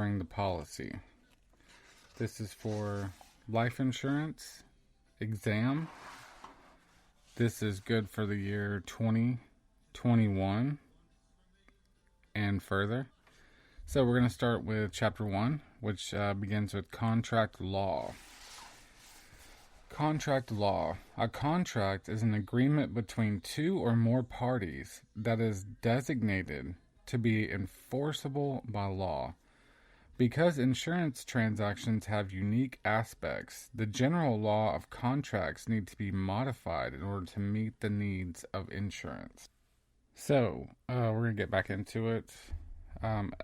offering the policy. This is for life insurance exam. This is good for the year 2021 and further. So we're going to start with Chapter 1, which begins with contract law. Contract law. A contract is an agreement between two or more parties that is designated to be enforceable by law. Because insurance transactions have unique aspects, the general law of contracts need to be modified in order to meet the needs of insurance. So, we're going to get back into it.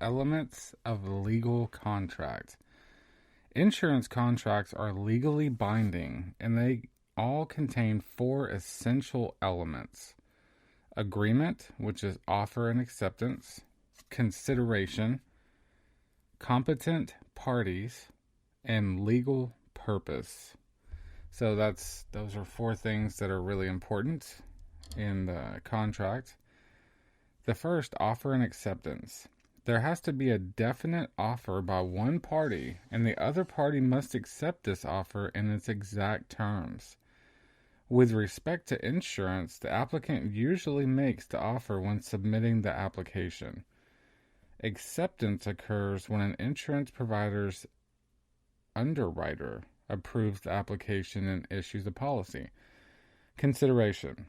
Elements of legal contract. Insurance contracts are legally binding, and they all contain 4 essential elements. Agreement, which is offer and acceptance. Consideration. Competent parties. And legal purpose. So those are 4 things that are really important in the contract. The first, offer and acceptance. There has to be a definite offer by one party, and the other party must accept this offer in its exact terms. With respect to insurance, the applicant usually makes the offer when submitting the application. Acceptance occurs when an insurance provider's underwriter approves the application and issues a policy. Consideration.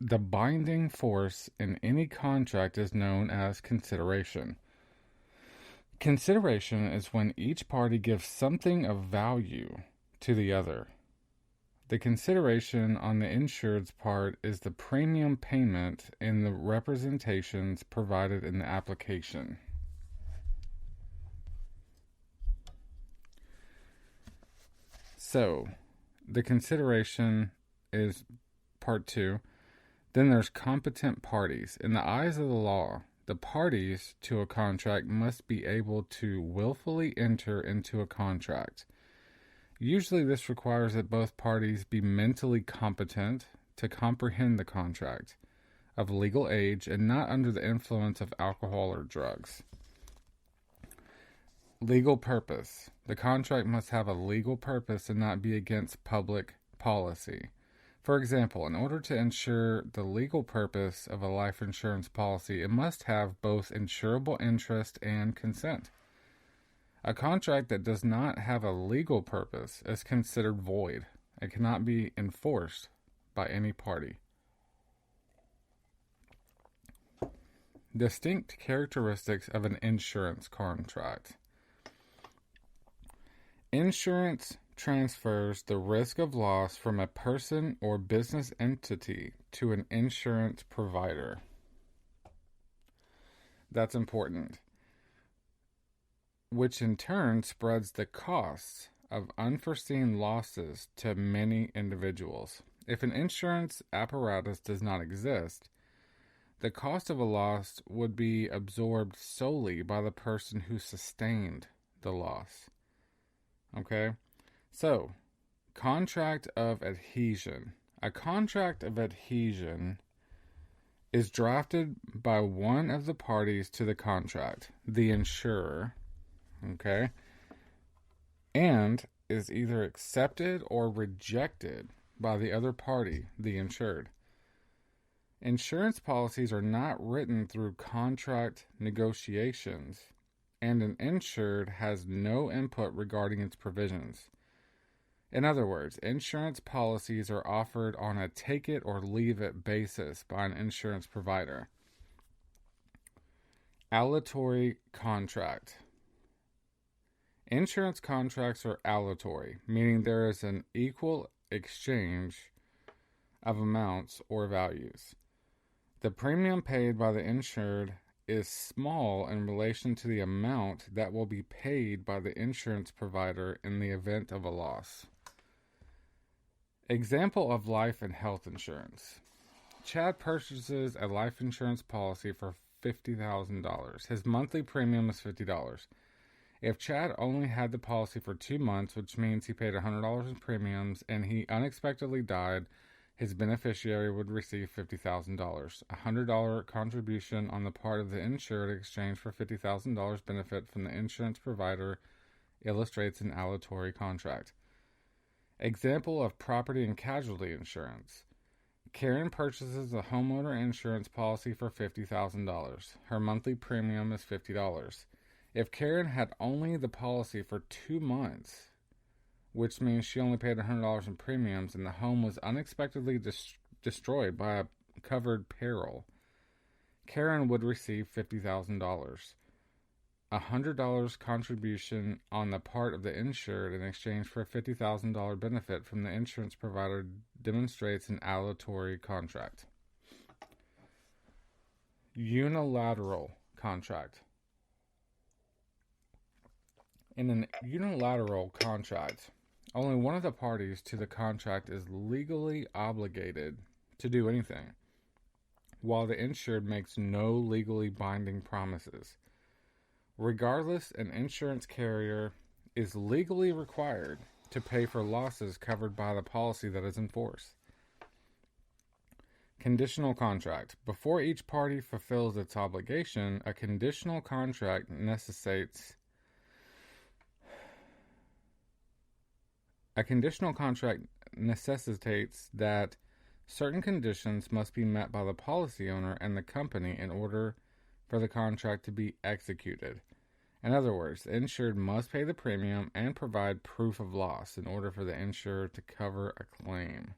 The binding force in any contract is known as consideration. Consideration is when each party gives something of value to the other. The consideration on the insured's part is the premium payment in the representations provided in the application. So, the consideration is part 2. Then there's competent parties. In the eyes of the law, the parties to a contract must be able to willfully enter into a contract. Usually this requires that both parties be mentally competent to comprehend the contract, of legal age, and not under the influence of alcohol or drugs. Legal purpose. The contract must have a legal purpose and not be against public policy. For example, in order to ensure the legal purpose of a life insurance policy, it must have both insurable interest and consent. A contract that does not have a legal purpose is considered void. It cannot be enforced by any party. Distinct characteristics of an insurance contract. Insurance transfers the risk of loss from a person or business entity to an insurance provider. That's important. Which in turn spreads the costs of unforeseen losses to many individuals. If an insurance apparatus does not exist, the cost of a loss would be absorbed solely by the person who sustained the loss. Okay? So, contract of adhesion. A contract of adhesion is drafted by one of the parties to the contract, the insurer, okay, and is either accepted or rejected by the other party, the insured. Insurance policies are not written through contract negotiations, and an insured has no input regarding its provisions. In other words, insurance policies are offered on a take-it-or-leave-it basis by an insurance provider. Aleatory contract. Insurance contracts are aleatory, meaning there is an equal exchange of amounts or values. The premium paid by the insured is small in relation to the amount that will be paid by the insurance provider in the event of a loss. Example of life and health insurance. Chad purchases a life insurance policy for $50,000. His monthly premium is $50. If Chad only had the policy for 2 months, which means he paid $100 in premiums, and he unexpectedly died, His beneficiary would receive $50,000. A $100 contribution on the part of the insured in exchange for $50,000 benefit from the insurance provider illustrates an aleatory contract. Example of property and casualty insurance. Karen purchases a homeowner insurance policy for $50,000. Her monthly premium is $50. If Karen had only the policy for 2 months, which means she only paid $100 in premiums, and the home was unexpectedly destroyed by a covered peril, Karen would receive $50,000. A $100 contribution on the part of the insured in exchange for a $50,000 benefit from the insurance provider demonstrates an aleatory contract. Unilateral contract. In an unilateral contract, only one of the parties to the contract is legally obligated to do anything, while the insured makes no legally binding promises. Regardless, an insurance carrier is legally required to pay for losses covered by the policy that is in force. Conditional contract. Before each party fulfills its obligation, a conditional contract necessitates that certain conditions must be met by the policy owner and the company in order for the contract to be executed. In other words, the insured must pay the premium and provide proof of loss in order for the insurer to cover a claim.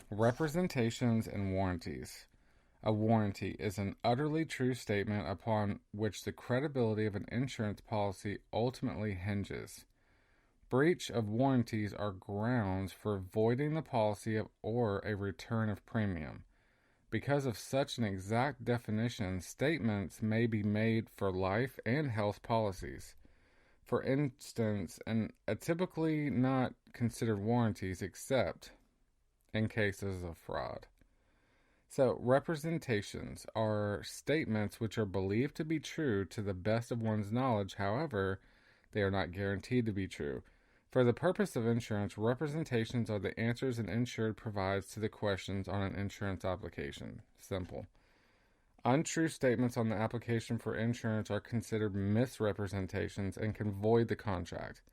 Representations and warranties. A warranty is an utterly true statement upon which the credibility of an insurance policy ultimately hinges. Breach of warranties are grounds for voiding the policy or a return of premium. Because of such an exact definition, statements may be made for life and health policies. For instance, and typically not considered warranties except in cases of fraud. So, representations are statements which are believed to be true to the best of one's knowledge. However, they are not guaranteed to be true. For the purpose of insurance, representations are the answers an insured provides to the questions on an insurance application. Simple. Untrue statements on the application for insurance are considered misrepresentations and can void the contract.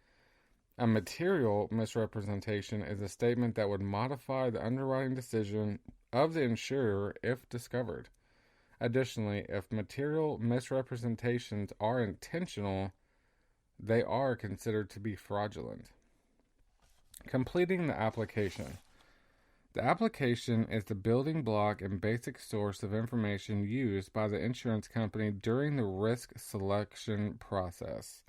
A material misrepresentation is a statement that would modify the underwriting decision of the insurer if discovered. Additionally, if material misrepresentations are intentional, they are considered to be fraudulent. Completing the application. The application is the building block and basic source of information used by the insurance company during the risk selection process.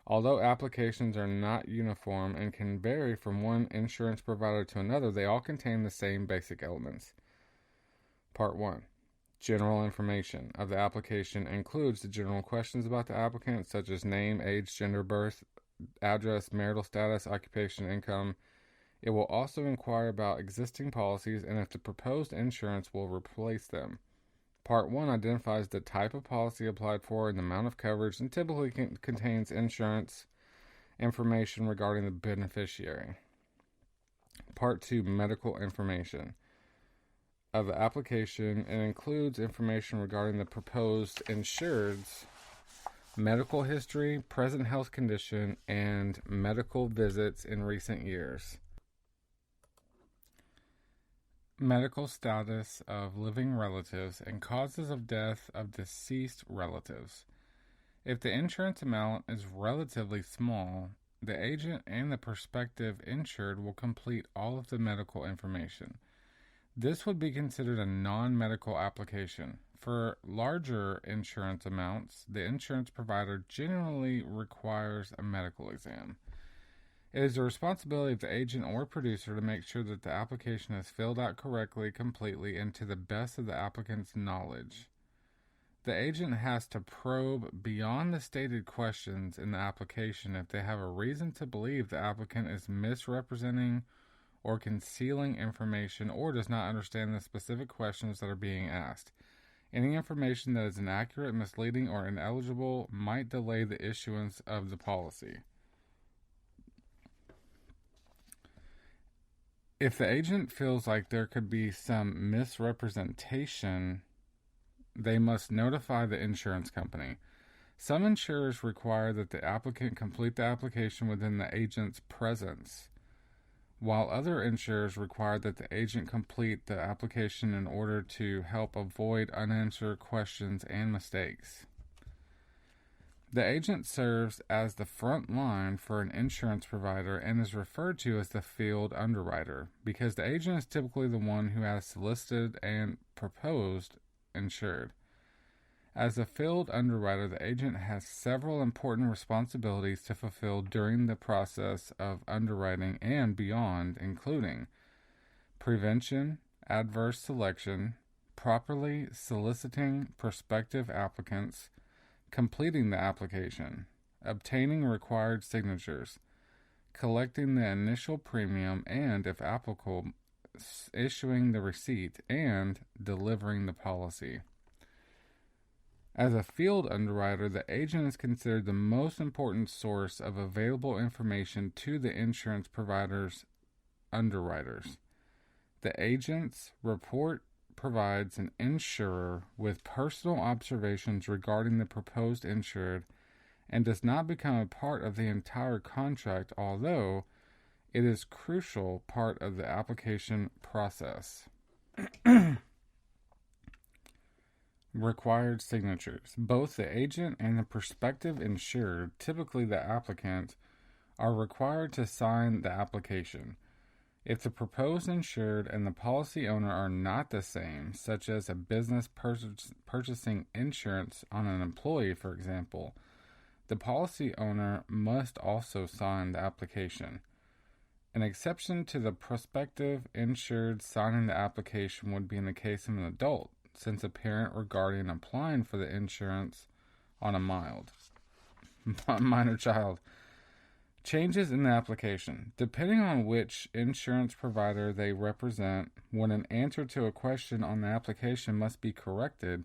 Although applications are not uniform and can vary from one insurance provider to another, they all contain the same basic elements. Part 1. General information of the application includes the general questions about the applicant, such as name, age, gender, birth, address, marital status, occupation, income. It will also inquire about existing policies and if the proposed insurance will replace them. Part 1 identifies the type of policy applied for and the amount of coverage and typically contains insurance information regarding the beneficiary. Part 2, medical information of the application, and includes information regarding the proposed insured's medical history, present health condition, and medical visits in recent years. Medical status of living relatives and causes of death of deceased relatives. If the insurance amount is relatively small, the agent and the prospective insured will complete all of the medical information. This would be considered a non-medical application. For larger insurance amounts, the insurance provider generally requires a medical exam. It is the responsibility of the agent or producer to make sure that the application is filled out correctly, completely, and to the best of the applicant's knowledge. The agent has to probe beyond the stated questions in the application if they have a reason to believe the applicant is misrepresenting or concealing information or does not understand the specific questions that are being asked. Any information that is inaccurate, misleading, or ineligible might delay the issuance of the policy. If the agent feels like there could be some misrepresentation, they must notify the insurance company. Some insurers require that the applicant complete the application within the agent's presence, while other insurers require that the agent complete the application in order to help avoid unanswered questions and mistakes. The agent serves as the front line for an insurance provider and is referred to as the field underwriter because the agent is typically the one who has solicited and proposed insured. As a field underwriter, the agent has several important responsibilities to fulfill during the process of underwriting and beyond, including prevention, adverse selection, properly soliciting prospective applicants, completing the application, obtaining required signatures, collecting the initial premium, and, if applicable, issuing the receipt, and delivering the policy. As a field underwriter, the agent is considered the most important source of available information to the insurance provider's underwriters. The agent's report provides an insurer with personal observations regarding the proposed insured and does not become a part of the entire contract, although it is a crucial part of the application process. Required signatures. Both the agent and the prospective insured, typically the applicant, are required to sign the application. If the proposed insured and the policy owner are not the same, such as a business purchasing insurance on an employee, for example, the policy owner must also sign the application. An exception to the prospective insured signing the application would be in the case of an adult, since a parent or guardian applying for the insurance on a minor child. Changes in the application. Depending on which insurance provider they represent, when an answer to a question on the application must be corrected,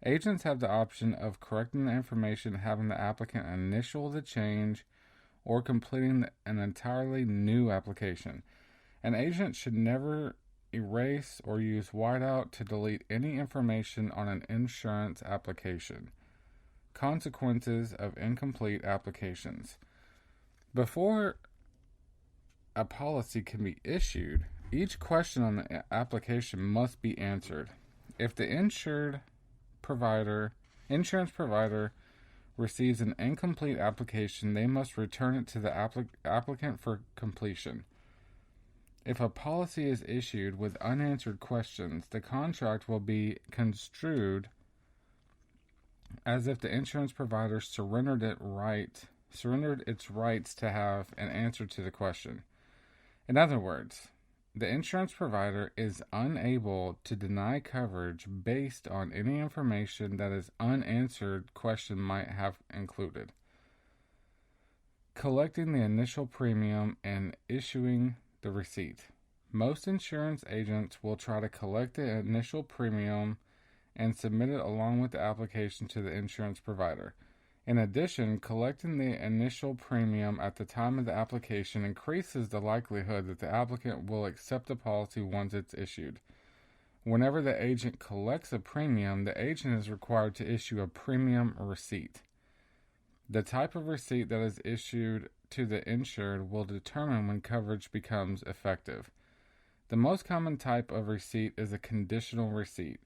agents have the option of correcting the information, having the applicant initial the change, or completing an entirely new application. An agent should never erase or use whiteout to delete any information on an insurance application. Consequences of incomplete applications. Before a policy can be issued, each question on the application must be answered. If the insurance provider receives an incomplete application, they must return it to the applicant for completion. If a policy is issued with unanswered questions, the contract will be construed as if the insurance provider surrendered its rights to have an answer to the question. In other words, the insurance provider is unable to deny coverage based on any information that an unanswered question might have included. Collecting the initial premium and issuing the receipt. Most insurance agents will try to collect the initial premium and submit it along with the application to the insurance provider. In addition, collecting the initial premium at the time of the application increases the likelihood that the applicant will accept the policy once it's issued. Whenever the agent collects a premium, the agent is required to issue a premium receipt. The type of receipt that is issued to the insured will determine when coverage becomes effective. The most common type of receipt is a conditional receipt,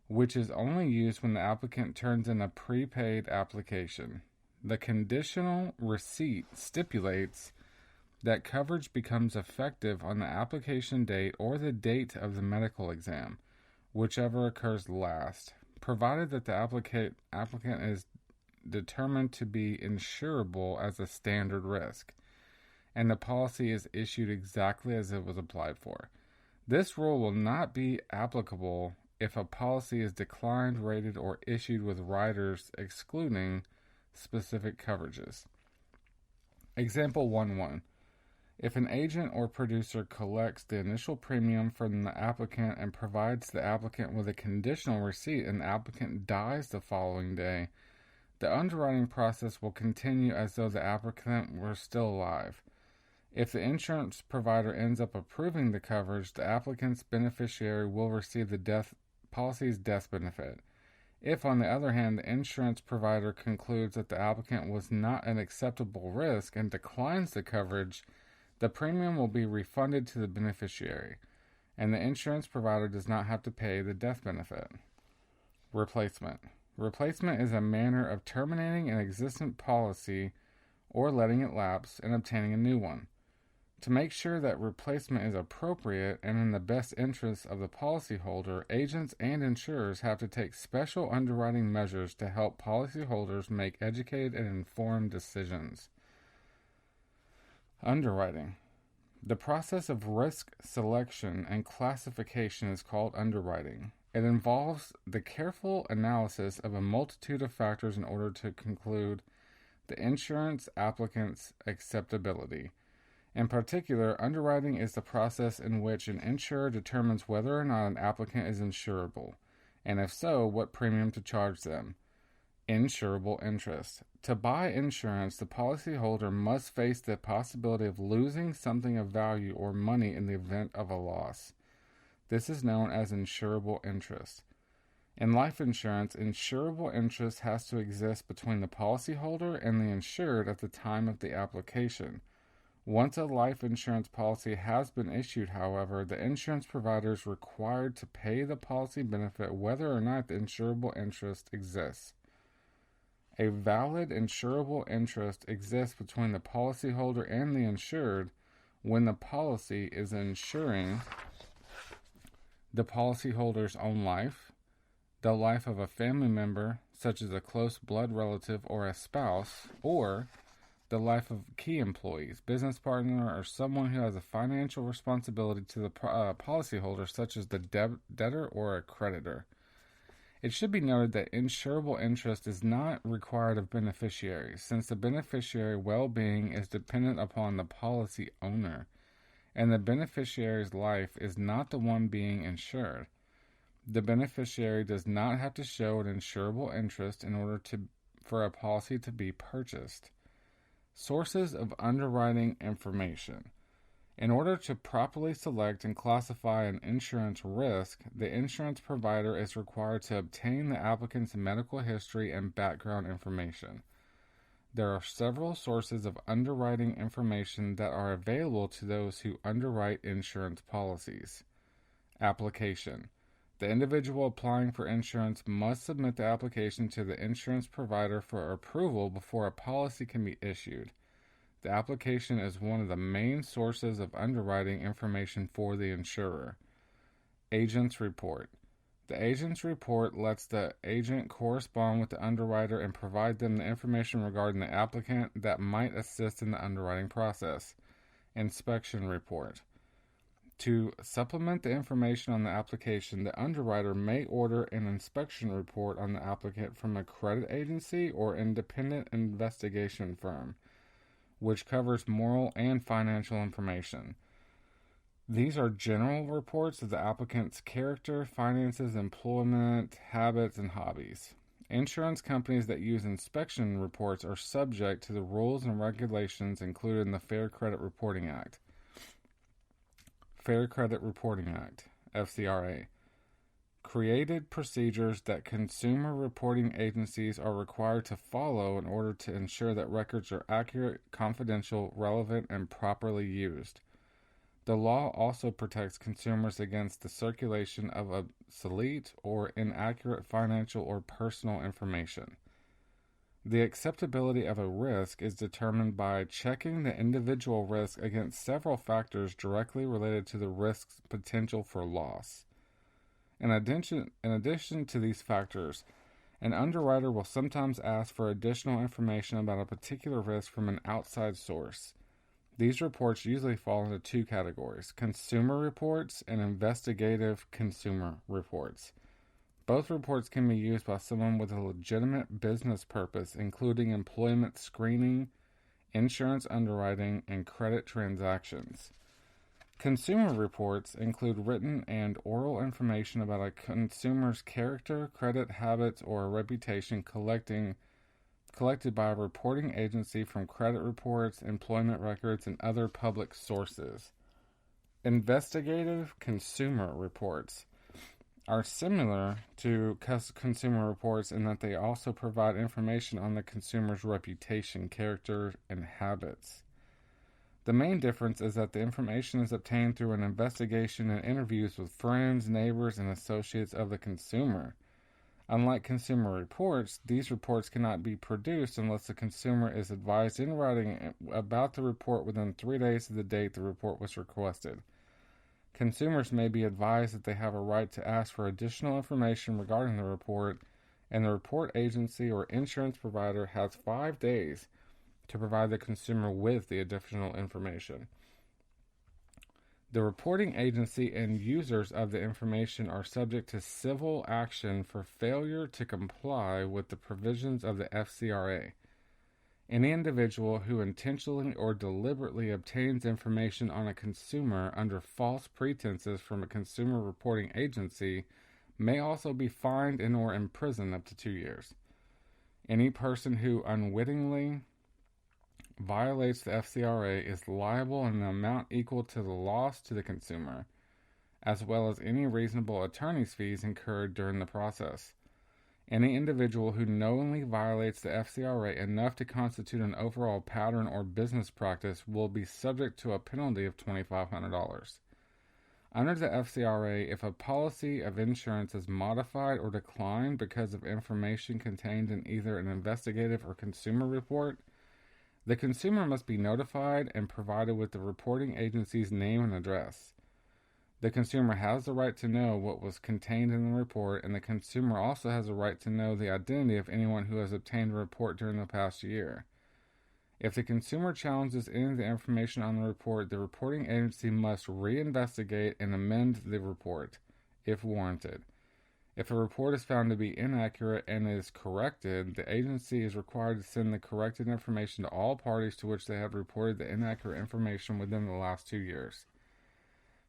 which is only used when the applicant turns in a prepaid application. The conditional receipt stipulates that coverage becomes effective on the application date or the date of the medical exam, whichever occurs last, provided that the applicant is determined to be insurable as a standard risk, and the policy is issued exactly as it was applied for. This rule will not be applicable if a policy is declined, rated, or issued with riders excluding specific coverages. Example 1.1. If an agent or producer collects the initial premium from the applicant and provides the applicant with a conditional receipt and the applicant dies the following day, the underwriting process will continue as though the applicant were still alive. If the insurance provider ends up approving the coverage, the applicant's beneficiary will receive the policy's death benefit. If, on the other hand, the insurance provider concludes that the applicant was not an acceptable risk and declines the coverage, the premium will be refunded to the beneficiary, and the insurance provider does not have to pay the death benefit. Replacement. Replacement is a manner of terminating an existing policy or letting it lapse and obtaining a new one. To make sure that replacement is appropriate and in the best interest of the policyholder, agents and insurers have to take special underwriting measures to help policyholders make educated and informed decisions. Underwriting. The process of risk selection and classification is called underwriting. It involves the careful analysis of a multitude of factors in order to conclude the insurance applicant's acceptability. In particular, underwriting is the process in which an insurer determines whether or not an applicant is insurable, and if so, what premium to charge them. Insurable interest. To buy insurance, the policyholder must face the possibility of losing something of value or money in the event of a loss. This is known as insurable interest. In life insurance, insurable interest has to exist between the policyholder and the insured at the time of the application. Once a life insurance policy has been issued, however, the insurance provider is required to pay the policy benefit whether or not the insurable interest exists. A valid insurable interest exists between the policyholder and the insured when the policy is insuring the policyholder's own life, the life of a family member, such as a close blood relative or a spouse, or the life of key employees, business partner, or someone who has a financial responsibility to the policyholder, such as the debtor or a creditor. It should be noted that insurable interest is not required of beneficiaries, since the beneficiary well-being is dependent upon the policy owner, and the beneficiary's life is not the one being insured. The beneficiary does not have to show an insurable interest in order for a policy to be purchased. Sources of underwriting information. In order to properly select and classify an insurance risk, the insurance provider is required to obtain the applicant's medical history and background information. There are several sources of underwriting information that are available to those who underwrite insurance policies. Application. The individual applying for insurance must submit the application to the insurance provider for approval before a policy can be issued. The application is one of the main sources of underwriting information for the insurer. Agent's report. The agent's report lets the agent correspond with the underwriter and provide them the information regarding the applicant that might assist in the underwriting process. Inspection report. To supplement the information on the application, the underwriter may order an inspection report on the applicant from a credit agency or independent investigation firm, which covers moral and financial information. These are general reports of the applicant's character, finances, employment, habits, and hobbies. Insurance companies that use inspection reports are subject to the rules and regulations included in the Fair Credit Reporting Act. Fair Credit Reporting Act, FCRA, created procedures that consumer reporting agencies are required to follow in order to ensure that records are accurate, confidential, relevant, and properly used. The law also protects consumers against the circulation of obsolete or inaccurate financial or personal information. The acceptability of a risk is determined by checking the individual risk against several factors directly related to the risk's potential for loss. In addition to these factors, an underwriter will sometimes ask for additional information about a particular risk from an outside source. These reports usually fall into two categories: consumer reports and investigative consumer reports. Both reports can be used by someone with a legitimate business purpose, including employment screening, insurance underwriting, and credit transactions. Consumer reports include written and oral information about a consumer's character, credit habits, or reputation collected by a reporting agency from credit reports, employment records, and other public sources. Investigative consumer reports are similar to consumer reports in that they also provide information on the consumer's reputation, character, and habits. The main difference is that the information is obtained through an investigation and interviews with friends, neighbors, and associates of the consumer. Unlike consumer reports, these reports cannot be produced unless the consumer is advised in writing about the report within 3 days of the date the report was requested. Consumers may be advised that they have a right to ask for additional information regarding the report, and the report agency or insurance provider has 5 days to provide the consumer with the additional information. The reporting agency and users of the information are subject to civil action for failure to comply with the provisions of the FCRA. Any individual who intentionally or deliberately obtains information on a consumer under false pretenses from a consumer reporting agency may also be fined and or imprisoned up to 2 years. Any person who unwittingly violates the FCRA is liable in an amount equal to the loss to the consumer, as well as any reasonable attorney's fees incurred during the process. Any individual who knowingly violates the FCRA enough to constitute an overall pattern or business practice will be subject to a penalty of $2,500. Under the FCRA, if a policy of insurance is modified or declined because of information contained in either an investigative or consumer report, the consumer must be notified and provided with the reporting agency's name and address. The consumer has the right to know what was contained in the report, and the consumer also has a right to know the identity of anyone who has obtained a report during the past year. If the consumer challenges any of the information on the report, the reporting agency must reinvestigate and amend the report, if warranted. If a report is found to be inaccurate and is corrected, the agency is required to send the corrected information to all parties to which they have reported the inaccurate information within the last 2 years.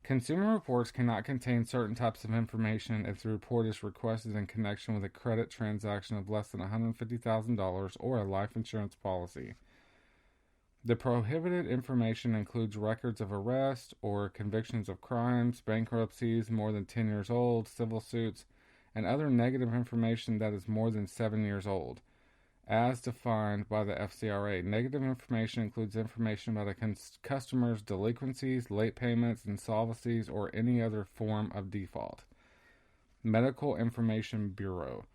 Consumer reports cannot contain certain types of information if the report is requested in connection with a credit transaction of less than $150,000 or a life insurance policy. The prohibited information includes records of arrest or convictions of crimes, bankruptcies more than 10 years old, civil suits, and other negative information that is more than 7 years old. As defined by the FCRA, negative information includes information about a customer's delinquencies, late payments, insolvencies, or any other form of default. Medical Information Bureau.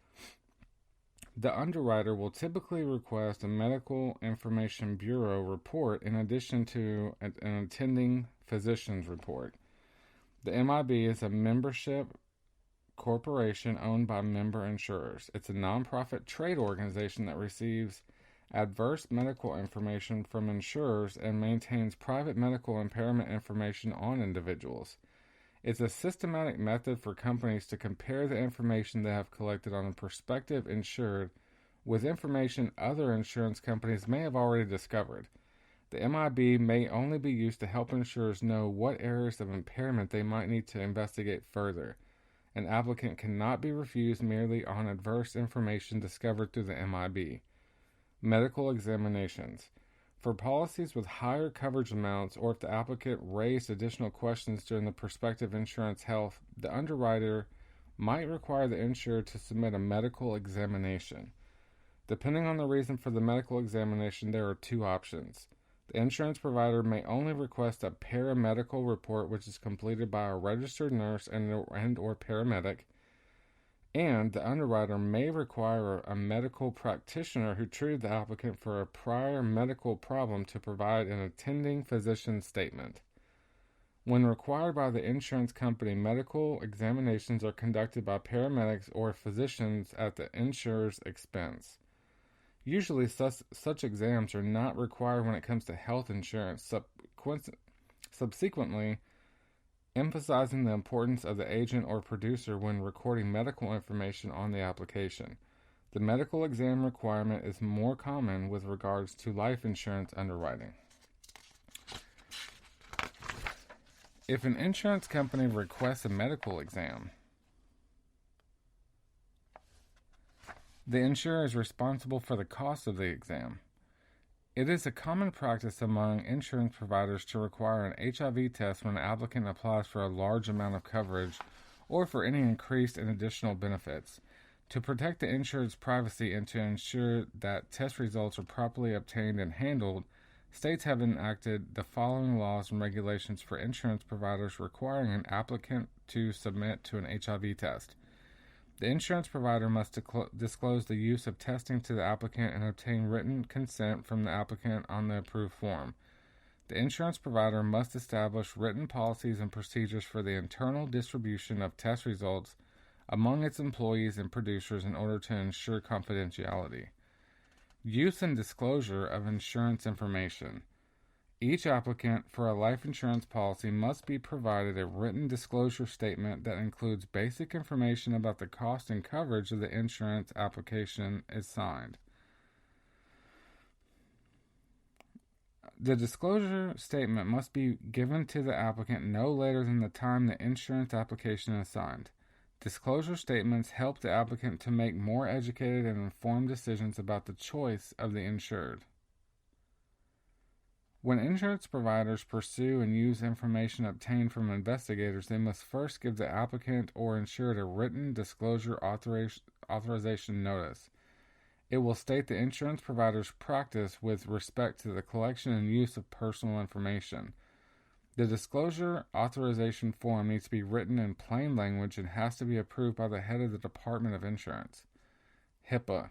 The underwriter will typically request a Medical Information Bureau report in addition to an attending physician's report. The MIB is a membership corporation owned by member insurers. It's a nonprofit trade organization that receives adverse medical information from insurers and maintains private medical impairment information on individuals. It's a systematic method for companies to compare the information they have collected on a prospective insured with information other insurance companies may have already discovered. The MIB may only be used to help insurers know what areas of impairment they might need to investigate further. An applicant cannot be refused merely on adverse information discovered through the MIB. Medical examinations. For policies with higher coverage amounts, or if the applicant raised additional questions during the prospective insurance health, the underwriter might require the insured to submit a medical examination. Depending on the reason for the medical examination, there are 2 options. The insurance provider may only request a paramedical report which is completed by a registered nurse and or paramedic, and the underwriter may require a medical practitioner who treated the applicant for a prior medical problem to provide an attending physician statement. When required by the insurance company, medical examinations are conducted by paramedics or physicians at the insurer's expense. Usually, such exams are not required when it comes to health insurance, subsequently emphasizing the importance of the agent or producer when recording medical information on the application. The medical exam requirement is more common with regards to life insurance underwriting. If an insurance company requests a medical exam, The insurer is responsible for the cost of the exam. It is a common practice among insurance providers to require an HIV test when an applicant applies for a large amount of coverage or for any increased and additional benefits. To protect the insured's privacy and to ensure that test results are properly obtained and handled, states have enacted the following laws and regulations for insurance providers requiring an applicant to submit to an HIV test. The insurance provider must disclose the use of testing to the applicant and obtain written consent from the applicant on the approved form. The insurance provider must establish written policies and procedures for the internal distribution of test results among its employees and producers in order to ensure confidentiality. Use and disclosure of insurance information. Each applicant for a life insurance policy must be provided a written disclosure statement that includes basic information about the cost and coverage of the insurance application is signed. The disclosure statement must be given to the applicant no later than the time the insurance application is signed. Disclosure statements help the applicant to make more educated and informed decisions about the choice of the insured. When insurance providers pursue and use information obtained from investigators, they must first give the applicant or insured a written disclosure authorization notice. It will state the insurance provider's practice with respect to the collection and use of personal information. The disclosure authorization form needs to be written in plain language and has to be approved by the head of the Department of Insurance. Hipaa.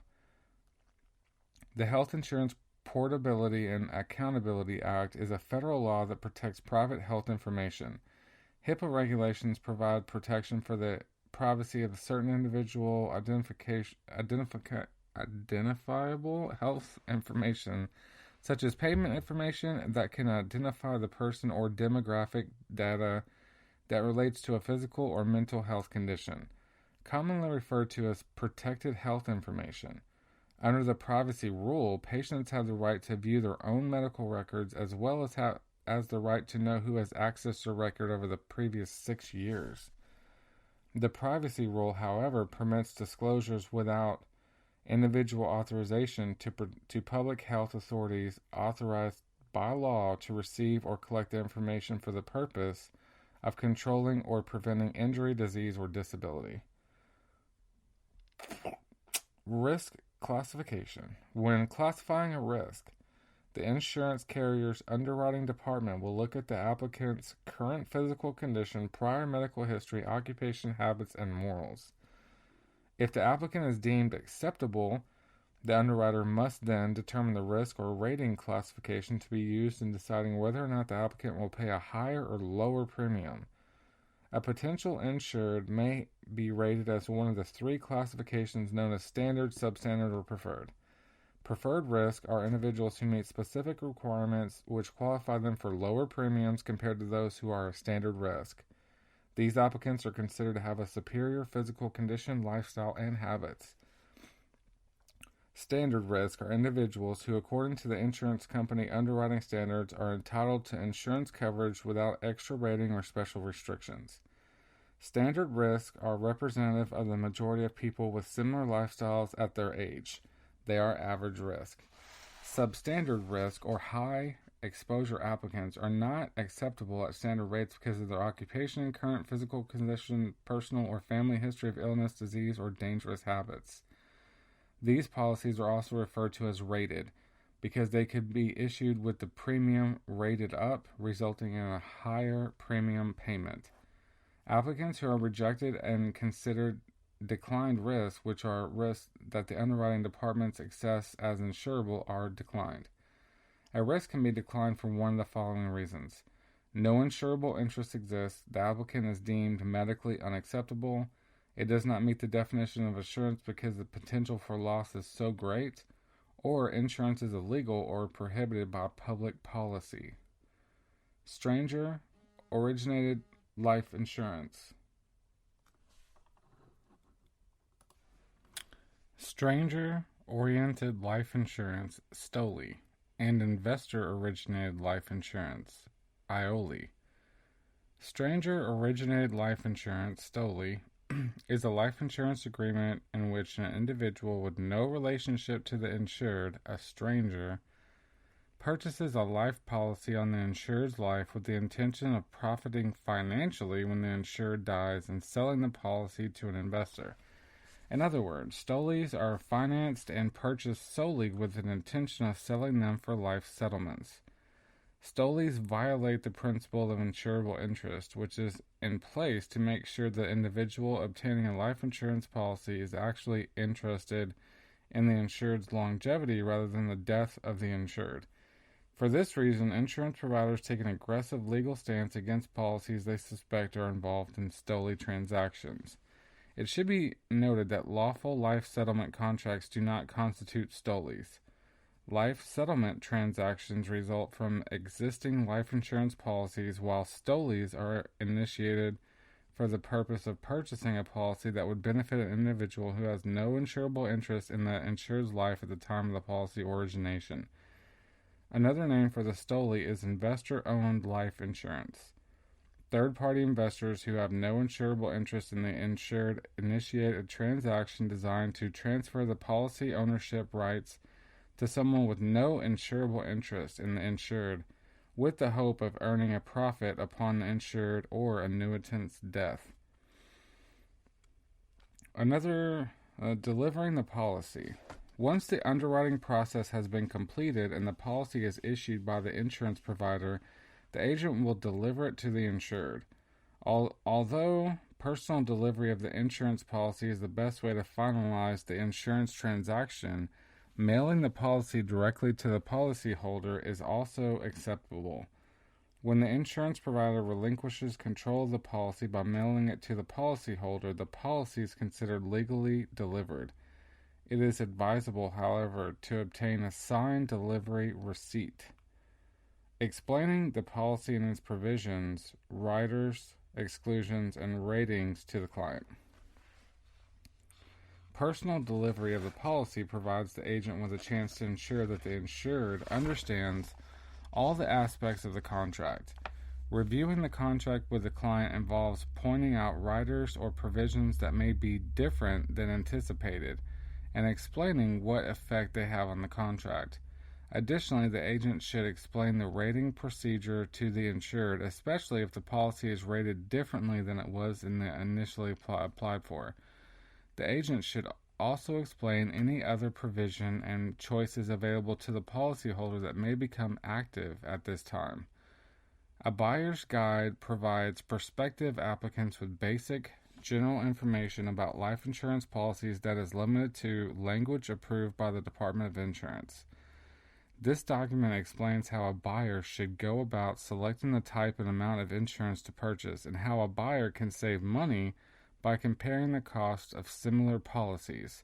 The Health Insurance Portability and Accountability Act is a federal law that protects private health information. Hipaa regulations provide protection for the privacy of certain individual identifiable health information, such as payment information that can identify the person or demographic data that relates to a physical or mental health condition, commonly referred to as protected health information. Under the privacy rule, patients have the right to view their own medical records as well as the right to know who has accessed their record over the previous 6 years. The privacy rule, however, permits disclosures without individual authorization to public health authorities authorized by law to receive or collect information for the purpose of controlling or preventing injury, disease, or disability. Risk classification. When classifying a risk, the insurance carrier's underwriting department will look at the applicant's current physical condition, prior medical history, occupation, habits, and morals. If the applicant is deemed acceptable, the underwriter must then determine the risk or rating classification to be used in deciding whether or not the applicant will pay a higher or lower premium. A potential insured may be rated as one of the 3 classifications known as standard, substandard, or preferred. Preferred risk are individuals who meet specific requirements which qualify them for lower premiums compared to those who are a standard risk. These applicants are considered to have a superior physical condition, lifestyle, and habits. Standard risk are individuals who, according to the insurance company underwriting standards, are entitled to insurance coverage without extra rating or special restrictions. Standard risk are representative of the majority of people with similar lifestyles at their age. They are average risk. Substandard risk or high exposure applicants are not acceptable at standard rates because of their occupation, current physical condition, personal or family history of illness, disease, or dangerous habits. These policies are also referred to as rated because they could be issued with the premium rated up, resulting in a higher premium payment. Applicants who are rejected and considered declined risk, which are risks that the underwriting departments assess as insurable, are declined. A risk can be declined for one of the following reasons. No insurable interest exists, the applicant is deemed medically unacceptable, it does not meet the definition of insurance because the potential for loss is so great, or insurance is illegal or prohibited by public policy. Stranger Originated Life Insurance. Stranger-oriented life insurance, STOLI, and investor-originated life insurance, IOLI. Stranger-originated life insurance, STOLI, is a life insurance agreement in which an individual with no relationship to the insured, a stranger, purchases a life policy on the insured's life with the intention of profiting financially when the insured dies and selling the policy to an investor. In other words, stoles are financed and purchased solely with an intention of selling them for life settlements. Stoles violate the principle of insurable interest, which is in place to make sure the individual obtaining a life insurance policy is actually interested in the insured's longevity rather than the death of the insured. For this reason, insurance providers take an aggressive legal stance against policies they suspect are involved in stole transactions. It should be noted that lawful life settlement contracts do not constitute stoles. Life settlement transactions result from existing life insurance policies, while stoles are initiated for the purpose of purchasing a policy that would benefit an individual who has no insurable interest in the insured's life at the time of the policy origination. Another name for the stole is investor-owned life insurance. Third-party investors who have no insurable interest in the insured initiate a transaction designed to transfer the policy ownership rights to someone with no insurable interest in the insured, with the hope of earning a profit upon the insured or annuitant's death. Delivering the policy. Once the underwriting process has been completed and the policy is issued by the insurance provider, the agent will deliver it to the insured. Although personal delivery of the insurance policy is the best way to finalize the insurance transaction, mailing the policy directly to the policyholder is also acceptable. When the insurance provider relinquishes control of the policy by mailing it to the policyholder, the policy is considered legally delivered. It is advisable, however, to obtain a signed delivery receipt explaining the policy and its provisions, riders, exclusions, and ratings to the client. Personal delivery of the policy provides the agent with a chance to ensure that the insured understands all the aspects of the contract. Reviewing the contract with the client involves pointing out riders or provisions that may be different than anticipated and explaining what effect they have on the contract. Additionally, the agent should explain the rating procedure to the insured, especially if the policy is rated differently than it was initially applied for. The agent should also explain any other provision and choices available to the policyholder that may become active at this time. A buyer's guide provides prospective applicants with basic, general information about life insurance policies that is limited to language approved by the Department of Insurance. This document explains how a buyer should go about selecting the type and amount of insurance to purchase and how a buyer can save money by comparing the cost of similar policies.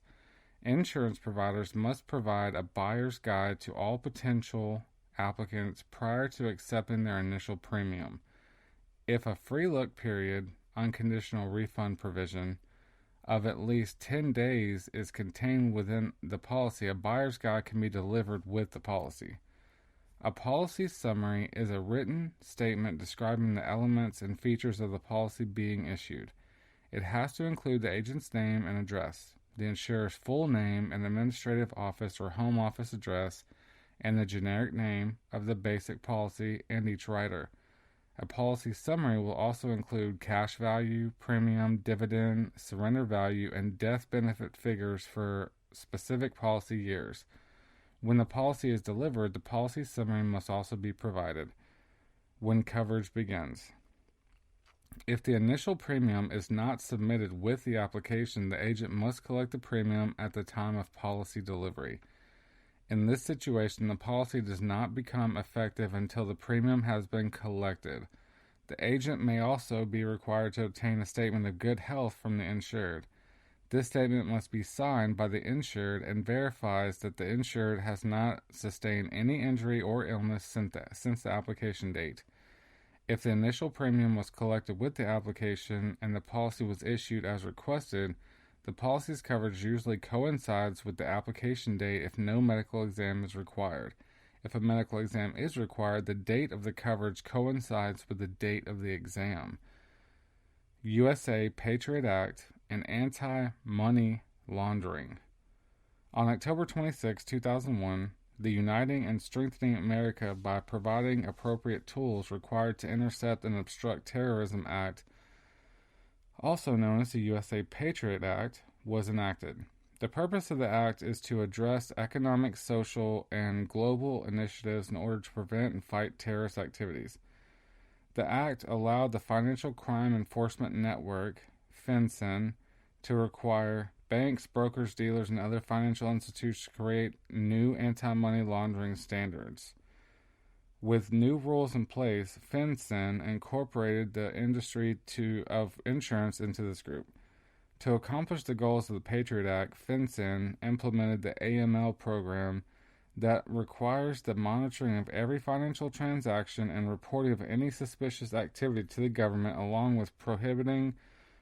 Insurance providers must provide a buyer's guide to all potential applicants prior to accepting their initial premium. If a free look period, unconditional refund provision, of at least 10 days is contained within the policy, a buyer's guide can be delivered with the policy. A policy summary is a written statement describing the elements and features of the policy being issued. It has to include the agent's name and address, the insurer's full name and administrative office or home office address, and the generic name of the basic policy and each rider. A policy summary will also include cash value, premium, dividend, surrender value, and death benefit figures for specific policy years. When the policy is delivered, the policy summary must also be provided. When coverage begins. If the initial premium is not submitted with the application, the agent must collect the premium at the time of policy delivery. In this situation, the policy does not become effective until the premium has been collected. The agent may also be required to obtain a statement of good health from the insured. This statement must be signed by the insured and verifies that the insured has not sustained any injury or illness since the application date. If the initial premium was collected with the application and the policy was issued as requested, the policy's coverage usually coincides with the application date if no medical exam is required. If a medical exam is required, the date of the coverage coincides with the date of the exam. USA Patriot Act and anti-money laundering. On October 26, 2001, the Uniting and Strengthening America by Providing Appropriate Tools Required to Intercept and Obstruct Terrorism Act, also known as the USA Patriot Act, was enacted. The purpose of the act is to address economic, social, and global initiatives in order to prevent and fight terrorist activities. The act allowed the Financial Crime Enforcement Network, FinCEN, to require banks, brokers, dealers, and other financial institutions to create new anti-money laundering standards. With new rules in place, FinCEN incorporated the industry of insurance into this group. To accomplish the goals of the Patriot Act, FinCEN implemented the Aml Program that requires the monitoring of every financial transaction and reporting of any suspicious activity to the government, along with prohibiting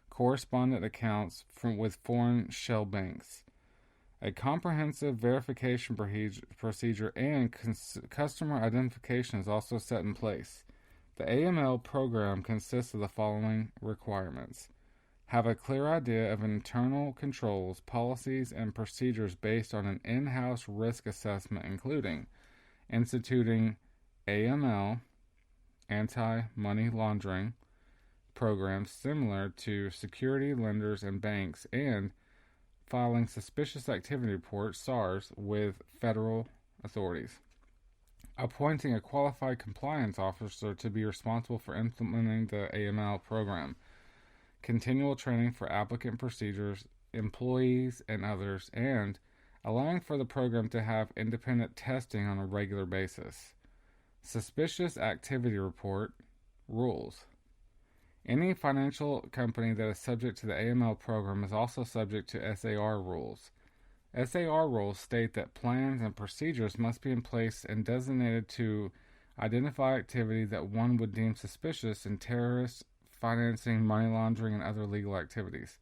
correspondent accounts with foreign shell banks. A comprehensive verification procedure and customer identification is also set in place. The AML program consists of the following requirements. Have a clear idea of internal controls, policies, and procedures based on an in-house risk assessment, including instituting AML, anti-money laundering, programs similar to security lenders and banks, and filing suspicious activity reports, SARs, with federal authorities. Appointing a qualified compliance officer to be responsible for implementing the AML program. Continual training for applicant procedures, employees, and others, and allowing for the program to have independent testing on a regular basis. Suspicious activity report rules. Any financial company that is subject to the AML program is also subject to SAR rules. SAR rules state that plans and procedures must be in place and designated to identify activity that one would deem suspicious in terrorist financing, money laundering, and other legal activities.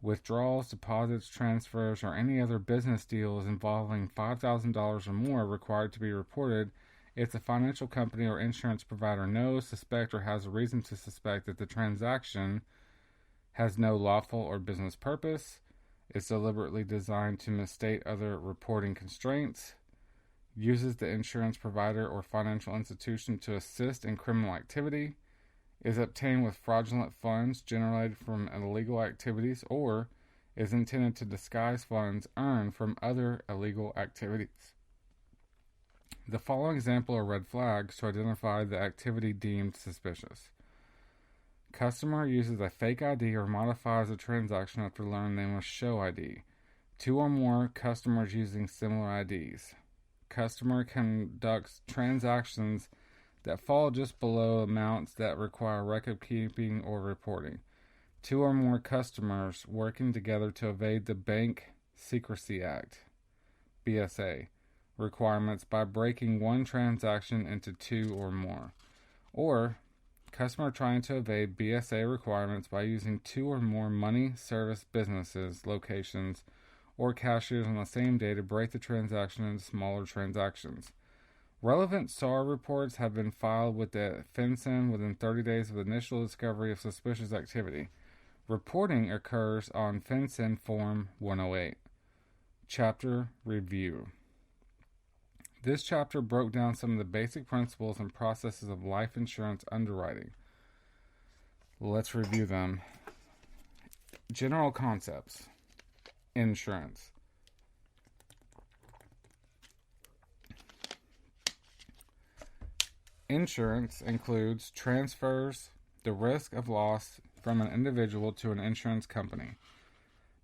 Withdrawals, deposits, transfers, or any other business deals involving $5,000 or more are required to be reported if the financial company or insurance provider knows, suspects, or has a reason to suspect that the transaction has no lawful or business purpose, is deliberately designed to misstate other reporting constraints, uses the insurance provider or financial institution to assist in criminal activity, is obtained with fraudulent funds generated from illegal activities, or is intended to disguise funds earned from other illegal activities. The following example are red flags to identify the activity deemed suspicious. Customer uses a fake ID or modifies a transaction after learning they must show ID. 2 or more customers using similar IDs. Customer conducts transactions that fall just below amounts that require record keeping or reporting. 2 or more customers working together to evade the Bank Secrecy Act, BSA, requirements by breaking one transaction into 2 or more. Or, customer trying to evade BSA requirements by using 2 or more money service businesses, locations, or cashiers on the same day to break the transaction into smaller transactions. Relevant SAR reports have been filed with the FinCEN within 30 days of the initial discovery of suspicious activity. Reporting occurs on FinCEN Form 108. Chapter Review. This chapter broke down some of the basic principles and processes of life insurance underwriting. Let's review them. General concepts. Insurance. Insurance includes transfers the risk of loss from an individual to an insurance company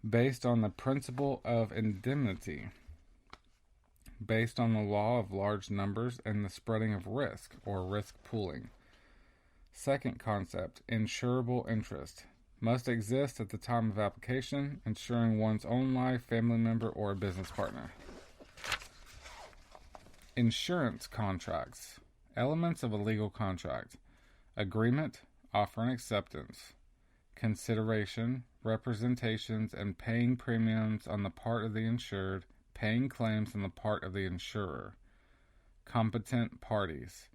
based on the principle of indemnity, based on the law of large numbers and the spreading of risk, or risk pooling. Second concept, insurable interest, must exist at the time of application, ensuring one's own life, family member, or a business partner. Insurance contracts. Elements of a legal contract. Agreement, offer and acceptance. Consideration, representations, and paying premiums on the part of the insured, paying claims on the part of the insurer. Competent parties.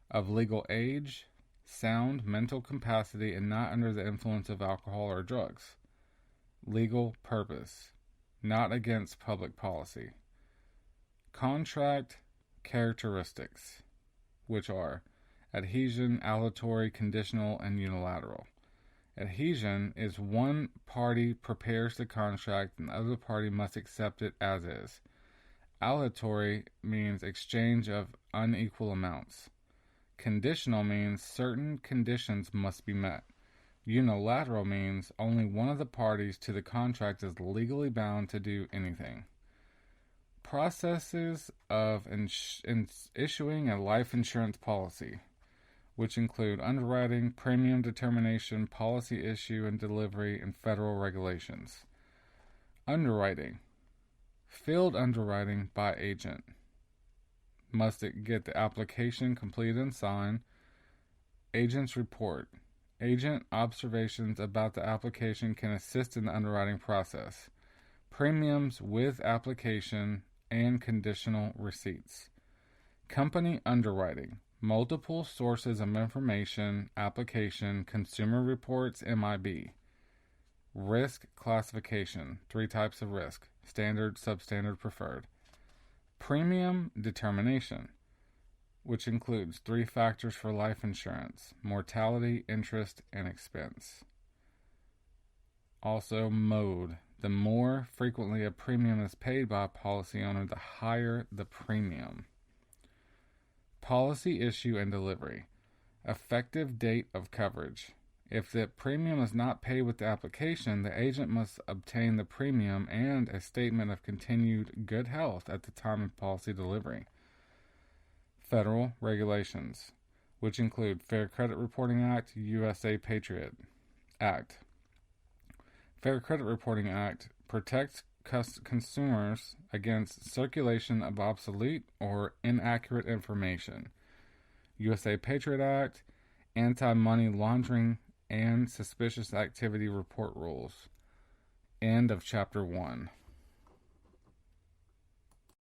Of legal age, sound mental capacity, and not under the influence of alcohol or drugs. legal purpose, not against public policy. Contract characteristics, which are adhesion, aleatory, conditional, and unilateral. Adhesion is one party prepares the contract and the other party must accept it as is. Aleatory means exchange of unequal amounts. Conditional means certain conditions must be met. Unilateral means only one of the parties to the contract is legally bound to do anything. Processes of issuing a life insurance policy, which include underwriting, premium determination, policy issue and delivery, and federal regulations. Underwriting. Field underwriting by agent. Must get the application completed and signed. Agent's report. Agent observations about the application can assist in the underwriting process. Premiums with application and conditional receipts. Company underwriting. Multiple sources of information, application, consumer reports, MIB. Risk classification. 3 types of risk. Standard, substandard, preferred. Premium determination, which includes 3 factors for life insurance: mortality, interest, and expense. Also, mode. The more frequently a premium is paid by a policy owner, the higher the premium. Policy issue and delivery. Effective date of coverage. If the premium is not paid with the application, the agent must obtain the premium and a statement of continued good health at the time of policy delivery. Federal regulations, which include Fair Credit Reporting Act, USA Patriot Act. Fair Credit Reporting Act protects consumers against circulation of obsolete or inaccurate information. USA Patriot Act, Anti-Money Laundering and Suspicious Activity Report Rules. End of Chapter 1.